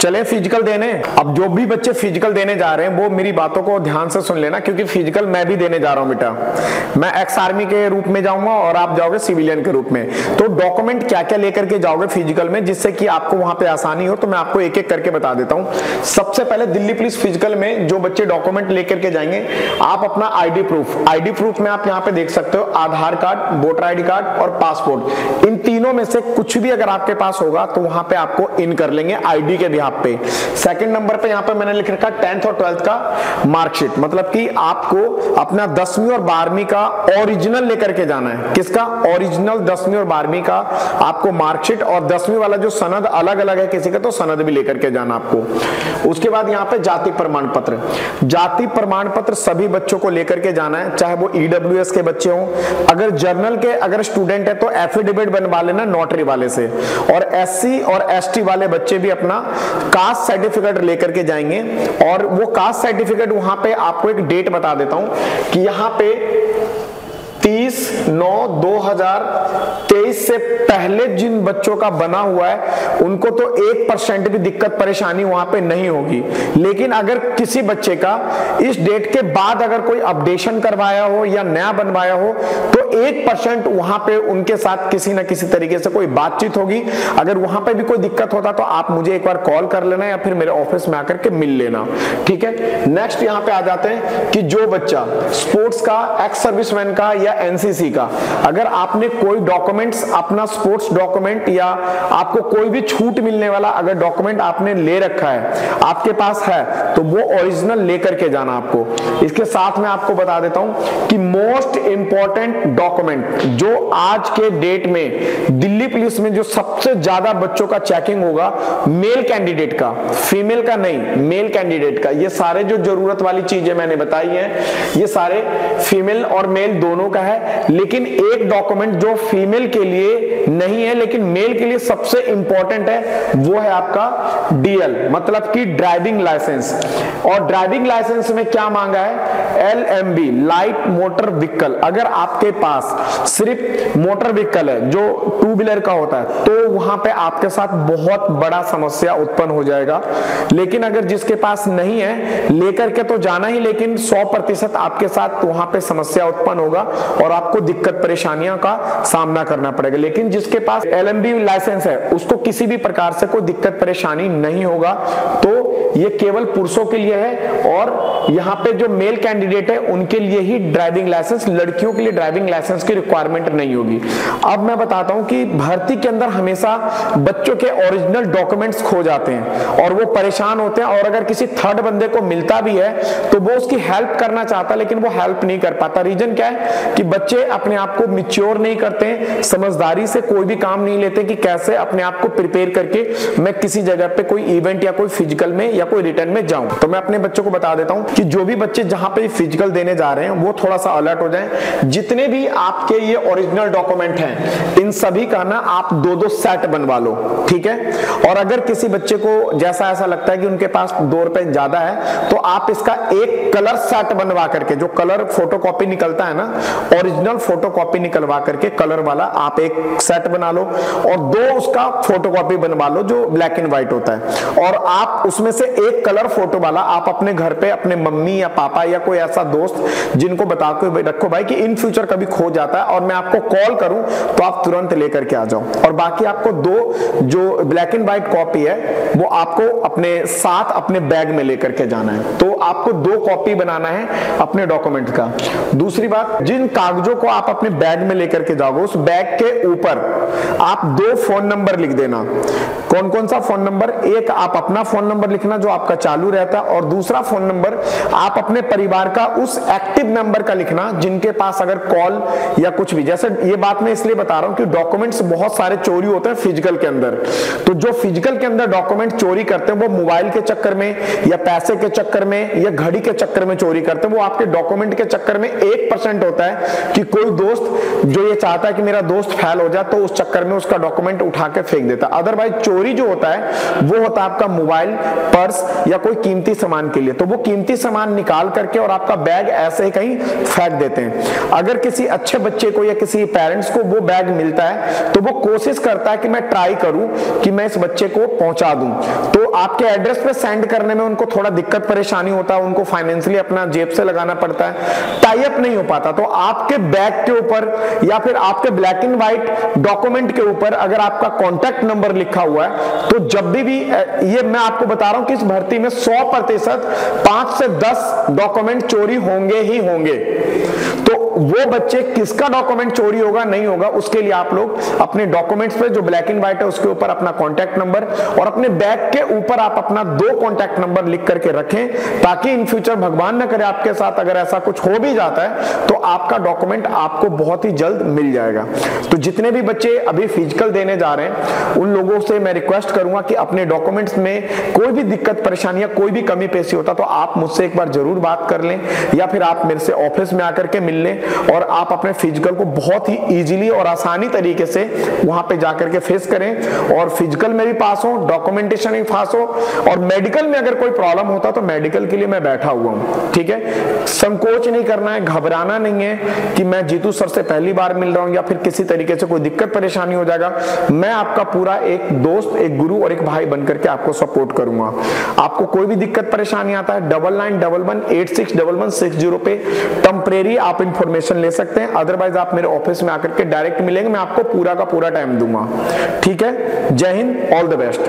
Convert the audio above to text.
चले फिजिकल देने। अब जो भी बच्चे फिजिकल देने जा रहे हैं वो मेरी बातों को ध्यान से सुन लेना, क्योंकि फिजिकल मैं भी देने जा रहा हूं बेटा। मैं एक्स आर्मी के रूप में जाऊंगा और आप जाओगे सिविलियन के रूप में। तो डॉक्यूमेंट क्या क्या लेकर के जाओगे फिजिकल में, जिससे कि आपको वहां पे आसानी हो, तो मैं आपको एक एक करके बता देता हूं। सबसे पहले दिल्ली पुलिस फिजिकल में जो बच्चे डॉक्यूमेंट लेकर के जाएंगे, आप अपना आईडी प्रूफ में आप यहां पे देख सकते हो आधार कार्ड, वोटर आईडी कार्ड और पासपोर्ट। इन तीनों में से कुछ भी अगर आपके पास होगा तो वहां पे आपको इन कर लेंगे आईडी के बिहाफ पे। सेकंड नंबर पे यहां पे मैंने लिख रखा 10th और 12th का मार्कशीट, मतलब कि आपको अपना 10वीं और 12वीं का ओरिजिनल लेकर के जाना है। किसका ओरिजिनल? 10वीं और 12वीं का आपको मार्कशीट, और 10वीं वाला जो सनद अलग अलग है किसी का, तो सनद भी लेकर के जाना आपको। उसके बाद यहाँ पे जाति प्रमाण पत्र सभी बच्चों को लेकर के जाना है, चाहे वो ईडब्ल्यूएस के बच्चे हों, अगर जर्नल के अगर स्टूडेंट है तो एफिडेविट बनवा लेना नोटरी वाले से, और एससी और एसटी वाले बच्चे भी अपना कास्ट सर्टिफिकेट लेकर के जाएंगे। और वो कास्ट सर्टिफिकेट वहां पे आपको एक डेट बता देता हूं कि यहां पे 30/9/2023 से पहले जिन बच्चों का बना हुआ है उनको तो 1% भी दिक्कत परेशानी वहां पे नहीं होगी। लेकिन अगर किसी बच्चे का इस डेट के बाद अगर कोई अपडेशन करवाया हो या नया बनवाया हो तो 1% वहां पे उनके साथ किसी ना किसी तरीके से कोई बातचीत होगी। अगर वहां पे भी कोई दिक्कत होता तो आप मुझे एक बार कॉल कर लेना या फिर मेरे ऑफिस में आकर के मिल लेना, ठीक है। नेक्स्ट यहां पे आ जाते हैं कि जो बच्चा स्पोर्ट्स का, एक्स सर्विसमैन का या एनसीसी का, अगर आपने कोई डॉक्यूमेंट्स अपना स्पोर्ट्स डॉक्यूमेंट या आपको कोई भी छूट मिलने वाला अगर डॉक्यूमेंट आपने ले रखा है, आपके पास है, तो वो ओरिजिनल लेकर के जाना आपको। इसके साथ में आपको बता देता हूं कि मोस्ट इंपॉर्टेंट डॉक्यूमेंट जो आज के डेट में दिल्ली पुलिस में जो सबसे ज्यादा बच्चों का चेकिंग होगा, मेल कैंडिडेट का, फीमेल का नहीं, मेल कैंडिडेट का। ये सारे जो जरूरत वाली चीजें मैंने बताई हैं ये सारे फीमेल और मेल दोनों का है। लेकिन एक डॉक्यूमेंट जो फीमेल के लिए नहीं है लेकिन मेल के लिए सबसे इंपॉर्टेंट है, वो है आपका डीएल, मतलब कि ड्राइविंग लाइसेंस। और ड्राइविंग लाइसेंस में क्या मांगा है? LMB, light motor vehicle. अगर आपके पास सिर्फ मोटर व्हीकल है जो 2 व्हीलर का होता है तो वहां पे आपके साथ बहुत बड़ा समस्या उत्पन्न हो जाएगा। लेकिन अगर जिसके पास नहीं है लेकर के तो जाना ही, लेकिन 100% आपके साथ वहां पे समस्या उत्पन्न होगा और आपको दिक्कत परेशानियों का सामना करना पड़ेगा। लेकिन जिसके पास एलएमबी लाइसेंस है उसको किसी भी प्रकार से कोई दिक्कत परेशानी नहीं होगा। तो ये केवल पुरुषों के लिए है और यहाँ पे जो मेल कैंडिडेट है उनके लिए ही ड्राइविंग लाइसेंस, लड़कियों के लिए ड्राइविंग लाइसेंस की रिक्वायरमेंट नहीं होगी। अब मैं बताता हूं कि भर्ती के अंदर हमेशा बच्चों के ओरिजिनल डॉक्यूमेंट्स खो जाते हैं और वो परेशान होते हैं, और अगर किसी थर्ड बंदे को मिलता भी है तो वो उसकी हेल्प करना चाहता लेकिन वो हेल्प नहीं कर पाता। रीजन क्या है कि बच्चे अपने आप को मिच्योर नहीं करते, समझदारी से कोई भी काम नहीं लेते कि कैसे अपने आप को प्रिपेयर करके मैं किसी जगह पे कोई इवेंट या कोई फिजिकल में या कोई रिटर्न में जाऊं। तो मैं अपने बच्चों को बता देता हूं कि जो भी बच्चे जहां पे फिजिकल देने जा रहे हैं वो थोड़ा सा अलर्ट हो जाएं। जितने भी आपके ये ओरिजिनल डॉक्यूमेंट हैं इन सभी का ना आप 2-2 सेट बनवा लो, ठीक है। और अगर किसी बच्चे को जैसा ऐसा लगता है कि उनके पास 2 रुपए ज्यादा है तो आप इसका एक कलर सेट बनवा करके, जो कलर फोटोकॉपी निकलता है ना, ओरिजिनल फोटोकॉपी निकलवा करके कलर वाला आप एक सेट बना लो और 2 उसका फोटोकॉपी बनवा लो जो ब्लैक एंड व्हाइट होता है। और आप उसमें से एक कलर फोटो वाला आप अपने घर पे अपने मम्मी या पापा या कोई ऐसा दोस्त जिनको बता के रखो भाई कि इन फ्यूचर कभी खो जाता है और मैं आपको कॉल करूं तो आप तुरंत लेकर के आ जाओ। और बाकी आपको 2 जो ब्लैक एंड व्हाइट कॉपी है वो आपको अपने साथ अपने बैग में लेकर के जाना है। तो आपको 2 कॉपी बनाना है अपने डॉक्यूमेंट का। दूसरी बात, जिन कागजों को आप अपने बैग में लेकर के जाओगे उस बैग के ऊपर आप 2 फोन नंबर लिख देना। कौन कौन सा फोन नंबर? एक आप अपना फोन नंबर लिखना जो आपका चालू रहता है, और दूसरा फोन नंबर आप अपने परिवार का उस एक्टिव मेंबर का लिखना जिनके पास अगर कॉल या कुछ भी, जैसे ये बात मैं इसलिए बता रहा हूं कि डॉक्यूमेंट्स बहुत सारे चोरी होते हैं फिजिकल के अंदर। तो जो फिजिकल के अंदर डॉक्यूमेंट चोरी करते हैं वो मोबाइल के चक्कर में या पैसे के चक्कर में या घड़ी के चक्कर में चोरी करते हैं। वो आपके डॉक्यूमेंट के चक्कर में 1% होता है कि कोई दोस्त जो ये चाहता है कि मेरा दोस्त फेल हो जाए तो उस चक्कर में उसका डॉक्यूमेंट उठा के फेंक देता है। अदरवाइज चोरी जो होता है वो होता है आपका मोबाइल, पर्स या कोई कीमती सामान के लिए। तो वो कीमती सामान निकाल करके और आपका बैग ऐसे ही कहीं फेंक देते हैं। अगर किसी अच्छे बच्चे को या किसी पेरेंट्स को वो बैग मिलता है तो वो कोशिश करता है कि मैं ट्राई करूं कि मैं इस बच्चे को पहुंचा दूं। तो आपके एड्रेस पे सेंड करने में उनको थोड़ा दिक्कत परेशानी होता है, उनको फाइनेंशियली अपना जेब से लगाना पड़ता है, टाई अप नहीं हो पाता। तो आपके बैग के ऊपर या फिर आपके ब्लैक एंड व्हाइट डॉक्यूमेंट के ऊपर अगर आपका कॉन्टैक्ट नंबर लिखा हुआ है तो जब भी ये मैं आपको बता रहा हूं कि इस भर्ती में 100% 5 से 10 डॉक्यूमेंट चोरी होंगे ही होंगे। तो वो बच्चे किसका डॉक्यूमेंट चोरी होगा नहीं होगा उसके लिए आप लोग अपने डॉक्यूमेंट्स पे जो ब्लैक एंड व्हाइट है उसके ऊपर अपना कॉन्टैक्ट नंबर और अपने बैग के ऊपर आप अपना 2 कॉन्टैक्ट नंबर लिख करके रखें, ताकि इन फ्यूचर भगवान न करे आपके साथ अगर ऐसा कुछ हो भी जाता है तो आपका डॉक्यूमेंट आपको बहुत ही जल्द मिल जाएगा। तो जितने भी बच्चे अभी फिजिकल देने जा रहे हैं उन लोगों से मैं रिक्वेस्ट करूंगा कि अपने डॉक्यूमेंट्स में कोई भी दिक्कत परेशानी या कोई भी कमी पेशी होता तो आप मुझसे एक बार जरूर बात कर लें या फिर आप मेरे से ऑफिस में आकर के मिल लें और आप अपने फिजिकल को बहुत ही इजीली और आसानी तरीके से वहां पे जाकर के फेस करें और फिजिकल में भी पास हो, डॉक्यूमेंटेशन में पास हो और मेडिकल में अगर कोई प्रॉब्लम होता तो मेडिकल के लिए मैं बैठा हुआ हूं। ठीक है, संकोच नहीं करना है, घबराना नहीं है कि मैं जीतू सर से पहली बार मिल रहा हूं या फिर किसी तरीके से कोई दिक्कत परेशानी हो जाएगा। मैं आपका पूरा एक दोस्त, एक गुरु और एक भाई बनकर के आपको सपोर्ट करूंगा। आपको कोई भी दिक्कत परेशानी आता है 9911861160 पे टेम्परेरी आप इंफॉर्मेशन ले सकते हैं, अदरवाइज आप मेरे ऑफिस में आकर के डायरेक्ट मिलेंगे, मैं आपको पूरा का पूरा टाइम दूंगा। ठीक है, जय हिंद, ऑल द बेस्ट।